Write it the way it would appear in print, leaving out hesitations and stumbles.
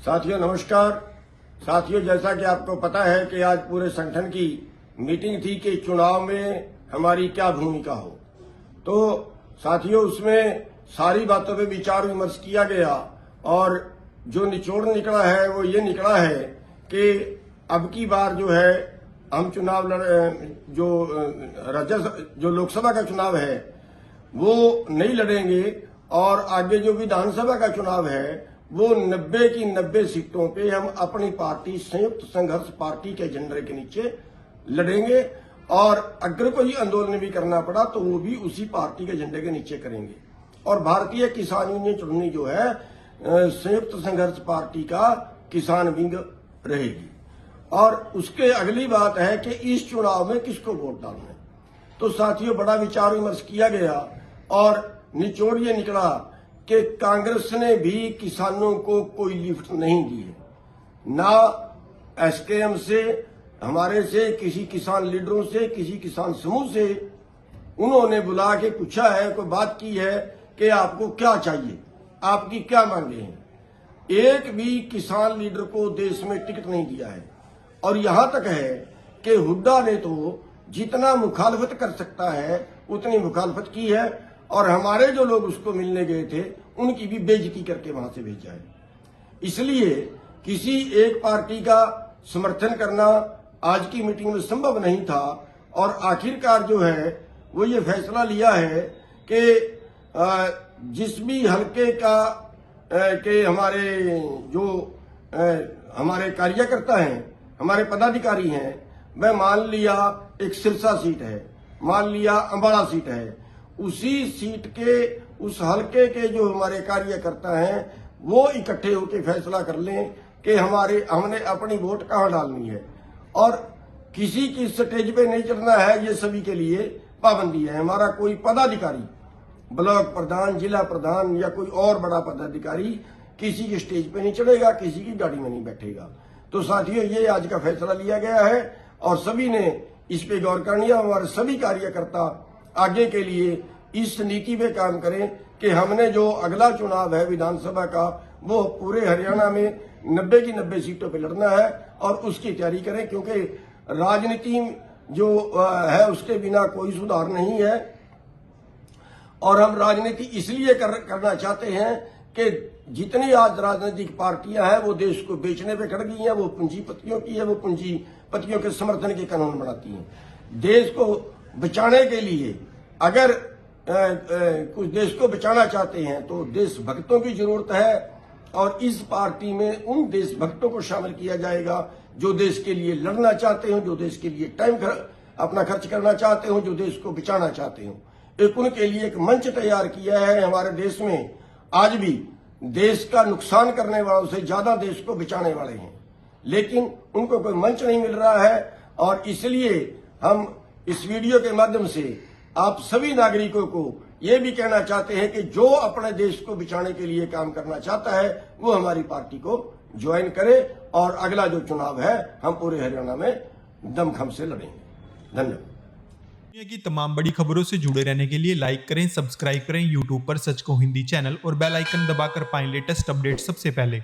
साथियों नमस्कार। साथियों, जैसा कि आपको पता है कि आज पूरे संगठन की मीटिंग थी कि चुनाव में हमारी क्या भूमिका हो। तो साथियों, उसमें सारी बातों पे विचार विमर्श किया गया और जो निचोड़ निकला है वो ये निकला है कि अब की बार जो है हम चुनाव जो लोकसभा का चुनाव है वो नहीं लड़ेंगे और आगे जो विधानसभा का चुनाव है वो 90 की 90 सीटों पे हम अपनी पार्टी संयुक्त संघर्ष पार्टी के झंडे के नीचे लड़ेंगे और अगर कोई आंदोलन भी करना पड़ा तो वो भी उसी पार्टी के झंडे के नीचे करेंगे। और भारतीय किसान यूनियन चुननी जो है संयुक्त संघर्ष पार्टी का किसान विंग रहेगी। और उसके अगली बात है कि इस चुनाव में किसको वोट डालना है। तो साथियों, बड़ा विचार विमर्श किया गया और निचोड़ ये निकला कि कांग्रेस ने भी किसानों को कोई लिफ्ट नहीं दी है, ना एसकेएम से, हमारे से, किसी किसान लीडरों से, किसी किसान समूह से उन्होंने बुला के पूछा है, कोई बात की है कि आपको क्या चाहिए, आपकी क्या मांगे हैं। एक भी किसान लीडर को देश में टिकट नहीं दिया है और यहां तक है कि हुड्डा ने तो जितना मुखालफत कर सकता है उतनी मुखालफत की है और हमारे जो लोग उसको मिलने गए थे उनकी भी बेइज्जती करके वहां से भेजा है। इसलिए किसी एक पार्टी का समर्थन करना आज की मीटिंग में संभव नहीं था और आखिरकार जो है वो ये फैसला लिया है कि जिस भी हल्के का के हमारे जो हमारे कार्यकर्ता हैं, हमारे पदाधिकारी हैं, मैं मान लिया एक सिरसा सीट है, मान लिया अंबाला सीट है, उसी सीट के उस हलके के जो हमारे कार्यकर्ता हैं वो इकट्ठे होकर फैसला कर लें कि हमने अपनी वोट कहां डालनी है और किसी की स्टेज पे नहीं चढ़ना है। ये सभी के लिए पाबंदी है। हमारा कोई पदाधिकारी, ब्लॉक प्रधान, जिला प्रधान या कोई और बड़ा पदाधिकारी किसी की स्टेज पे नहीं चढ़ेगा, किसी की गाड़ी में नहीं बैठेगा। तो साथियों, ये आज का फैसला लिया गया है और सभी ने इस पे गौर करनी है। हमारे सभी कार्यकर्ता आगे के लिए इस नीति पे काम करें कि हमने जो अगला चुनाव है विधानसभा का वो पूरे हरियाणा में 90 की 90 सीटों पे लड़ना है और उसकी तैयारी करें, क्योंकि राजनीति जो है उसके बिना कोई सुधार नहीं है। और हम राजनीति इसलिए करना चाहते हैं कि जितनी आज राजनीतिक पार्टियां हैं वो देश को बेचने पे खड़ गई हैं, वो पूंजीपतियों की है, वो पूंजीपतियों के समर्थन के कानून बनाती हैं। देश को बचाने के लिए अगर कुछ देश को बचाना चाहते हैं तो देशभक्तों की जरूरत है और इस पार्टी में उन देशभक्तों को शामिल किया जाएगा जो देश के लिए लड़ना चाहते हो, जो देश के लिए टाइम अपना खर्च करना चाहते हो, जो देश को बचाना चाहते हो। एक उनके लिए एक मंच तैयार किया है। हमारे देश में आज भी देश का नुकसान करने वालों से ज्यादा देश को बचाने वाले हैं, लेकिन उनको कोई मंच नहीं मिल रहा है। और इसलिए हम इस वीडियो के माध्यम से आप सभी नागरिकों को ये भी कहना चाहते हैं कि जो अपने देश को बचाने के लिए काम करना चाहता है वो हमारी पार्टी को ज्वाइन करे और अगला जो चुनाव है हम पूरे हरियाणा में दमखम से लड़ेंगे। धन्यवाद। दुनिया की तमाम बड़ी खबरों से जुड़े रहने के लिए लाइक करें, सब्सक्राइब करें यूट्यूब पर सच को हिंदी चैनल और बेल आइकन दबाकर पाएं लेटेस्ट अपडेट सबसे पहले।